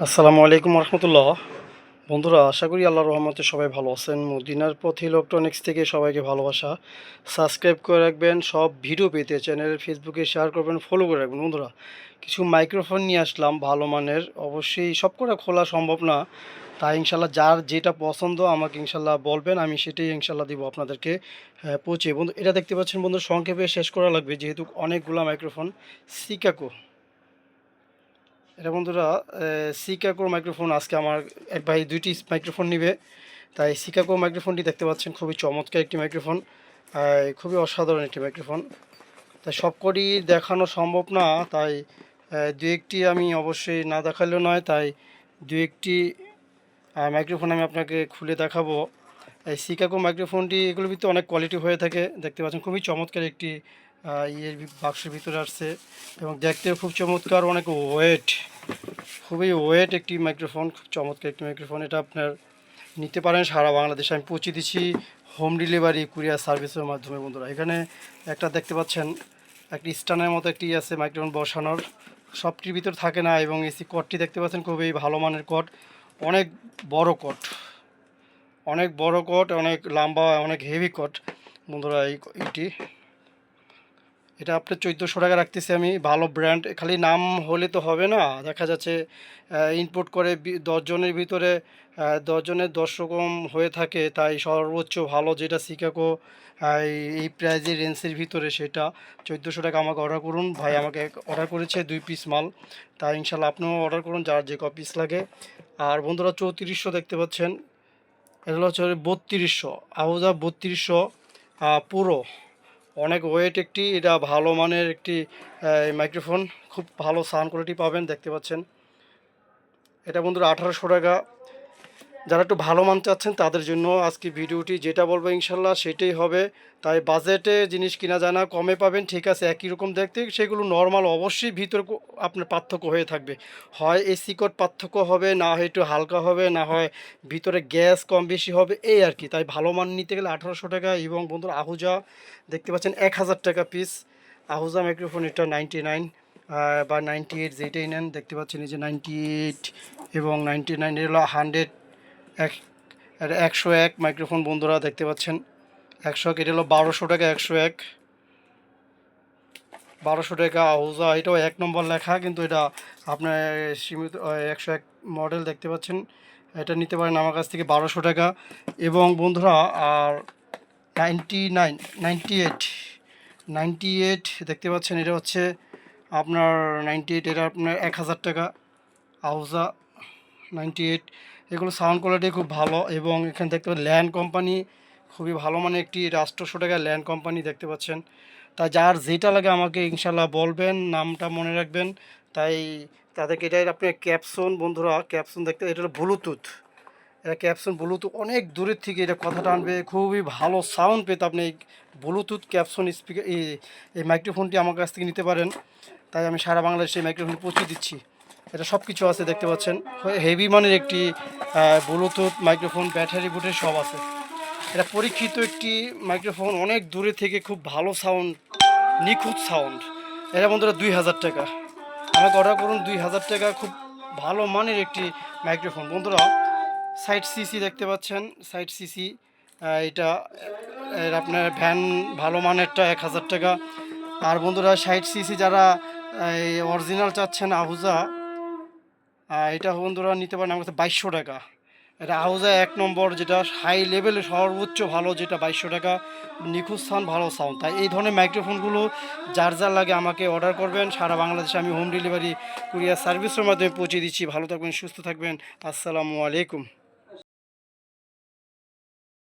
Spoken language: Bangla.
আসসালামু আলাইকুম রহমতুল্লাহ। বন্ধুরা, আশা করি আল্লাহর রহমতে সবাই ভালো আছেন। মদিনার পথে ইলেকট্রনিক্স থেকে সবাইকে ভালোবাসা। সাবস্ক্রাইব করে রাখবেন সব ভিডিও পেতে, চ্যানেল ফেসবুকে শেয়ার করবেন, ফলো করে রাখবেন। বন্ধুরা, কিছু মাইক্রোফোন নিয়ে আসলাম ভালো মানের। অবশ্যই সব করে খোলা সম্ভব না, তাই ইনশাল্লাহ যার যেটা পছন্দ আমাকে ইনশাল্লাহ বলবেন, আমি সেটাই ইনশাল্লাহ দিব আপনাদেরকে পৌঁছে। বন্ধু, এটা দেখতে পাচ্ছেন বন্ধু, সংক্ষেপে শেষ করা লাগবে যেহেতু অনেকগুলো মাইক্রোফোন। সিকাকো, এটা বন্ধুরা সিকাকোর মাইক্রোফোন। আজকে আমার এক ভাই দুইটি মাইক্রোফোন নিবে, তাই সিকাকো মাইক্রোফোনটি দেখতে পাচ্ছেন, খুবই চমৎকার একটি মাইক্রোফোন, খুবই অসাধারণ একটি মাইক্রোফোন। তাই সবকটি দেখানো সম্ভব না, তাই দু একটি আমি অবশ্যই না দেখালেও নয়, তাই দু একটি মাইক্রোফোন আমি আপনাকে খুলে দেখাবো। এই সিকাগো মাইক্রোফোনটি এগুলোর ভিতরে অনেক কোয়ালিটি হয়ে থাকে, দেখতে পাচ্ছেন খুবই চমৎকার একটি বাক্সের ভিতরে আসছে এবং দেখতেও খুব চমৎকার, অনেক ওয়েট, খুবই ওয়েট একটি মাইক্রোফোন, খুব চমৎকার একটি মাইক্রোফোন। এটা আপনার নিতে পারেন সারা বাংলাদেশে, আমি পৌঁছে দিচ্ছি হোম ডেলিভারি কুরিয়ার সার্ভিসের মাধ্যমে। বন্ধুরা, এখানে একটা দেখতে পাচ্ছেন একটি স্ট্যান্ডের মতো একটি আছে মাইক্রোফোন বসানোর, সবটির ভিতর থাকে না। এবং এসি কটটি দেখতে পাচ্ছেন, খুবই ভালো মানের কট, অনেক বড় কট, অনেক বড় কট, অনেক লম্বা, অনেক হেভি কট। বন্ধুরা, এইটি এটা আপনার 1400 টাকা রাখতেছি আমি। ভালো ব্র্যান্ড, খালি নাম হলে তো হবে না, দেখা যাচ্ছে ইনপুট করে 10 জনের ভিতরে 10 জনের 10 রকম হয়ে থাকে, তাই সর্বোচ্চ ভালো যেটা সিকাকো এই প্রাইজের রেঞ্জের ভিতরে সেটা 1400 টাকা আমাকে অর্ডার করুন। ভাই আমাকে অর্ডার করেছে 2 পিস মাল, তাই ইনশাল্লাহ আপনিও অর্ডার করুন যার যে পিস লাগে। আর বন্ধুরা, 3400 দেখতে পাচ্ছেন, এগুলো হচ্ছে 3200, আহুজা 3200 পুরো, অনেক ওয়েট একটি, এটা ভালো মানের একটি মাইক্রোফোন, খুব ভালো সাউন্ড কোয়ালিটি পাবেন, দেখতে পাচ্ছেন। এটা বন্ধুরা 1800 টাকা। যারা একটু ভালো মান চাচ্ছেন তাদের জন্য আজকে ভিডিওটি, যেটা বলবো ইনশাল্লাহ সেটাই হবে। তাই বাজেটে জিনিস কিনা যায় না, কমে পাবেন, ঠিক আছে, একই রকম দেখতে সেগুলো নর্মাল, অবশ্যই ভিতরে আপনার পার্থক্য হয়ে থাকবে। হয় এসি কোড পার্থক্য হবে, না হয় একটু হালকা হবে, না হয় ভিতরে গ্যাস কম বেশি হবে, এই আর কি। তাই ভালো মান নিতে গেলে 1800 টাকা। এবং বন্ধুরা, আহুজা দেখতে পাচ্ছেন 1000 টাকা পিস। আহুজা মাইক্রোফোন, এটা 99 বা 98, যেটাই নেন দেখতে পাচ্ছেন, এই যে 98 এবং 99, এগুলো 100 এক, এটা 101 মাইক্রোফোন। বন্ধুরা দেখতে পাচ্ছেন 101, এটা হলো 1200 টাকা। 101, 1200 টাকা আহুজা, এটাও 1 নম্বর লেখা, কিন্তু এটা আপনার সীমিত 101 মডেল দেখতে পাচ্ছেন, এটা নিতে পারেন আমার কাছ থেকে 1200 টাকা। এবং বন্ধুরা, আর 99, 98, 98 দেখতে পাচ্ছেন, এটা হচ্ছে আপনার 98, এটা আপনার 1000 টাকা আহুজা 98। এগুলো সাউন্ড কোয়ালিটি খুব ভালো। এবং এখানে দেখতে পাচ্ছেন ল্যান্ড কোম্পানি, খুবই ভালো, মানে একটি 800 টাকার ল্যান্ড কোম্পানি দেখতে পাচ্ছেন। তা যার যেটা লাগে আমাকে ইনশাল্লাহ বলবেন, নামটা মনে রাখবেন। তাই তাদেরকে, এটাই আপনার ক্যাপসন। বন্ধুরা, ক্যাপসন দেখতে, এটা হলো ব্লুটুথ, এটা ক্যাপসন ব্লুটুথ, অনেক দূরের থেকে এটা কথাটা আনবে, খুবই ভালো সাউন্ড পেতে আপনি এই ব্লুটুথ ক্যাপসন স্পিকার এই মাইক্রোফোনটি আমার কাছ থেকে নিতে পারেন। তাই আমি সারা বাংলাদেশে এই মাইক্রোফোন পৌঁছে দিচ্ছি। এটা সব কিছু আছে, দেখতে পাচ্ছেন, হেভি মানের একটি ব্লুটুথ মাইক্রোফোন, ব্যাটারি বুটের সব আছে। এটা পরীক্ষিত একটি মাইক্রোফোন, অনেক দূরে থেকে খুব ভালো সাউন্ড, নিখুঁত সাউন্ড। এটা বন্ধুরা 2000 টাকা, আমাকে অর্ডার করুন 2000 টাকা, খুব ভালো মানের একটি মাইক্রোফোন। বন্ধুরা, 60 সিসি দেখতে পাচ্ছেন, 60 সিসি, এটা এর আপনার ভ্যান ভালো মানেরটা 1000 টাকা। আর বন্ধুরা, 60 সিসি যারা এই অরিজিনাল চাচ্ছেন আহুজা, এটা বন্ধুরা নিতে পারেন আমার কাছে 2200 টাকা। এটা আহুজা 1 নম্বর, যেটা হাই লেভেলে সর্বোচ্চ ভালো, যেটা 2200 টাকা, নিখুঁত সাউন্ড, ভালো সাউন্ড। তাই এই ধরনের মাইক্রোফোনগুলো যার যার লাগে আমাকে অর্ডার করবেন, সারা বাংলাদেশে আমি হোম ডেলিভারি কুরিয়ার সার্ভিসের মাধ্যমে পৌঁছে দিচ্ছি। ভালো থাকবেন, সুস্থ থাকবেন, আসসালামু আলাইকুম।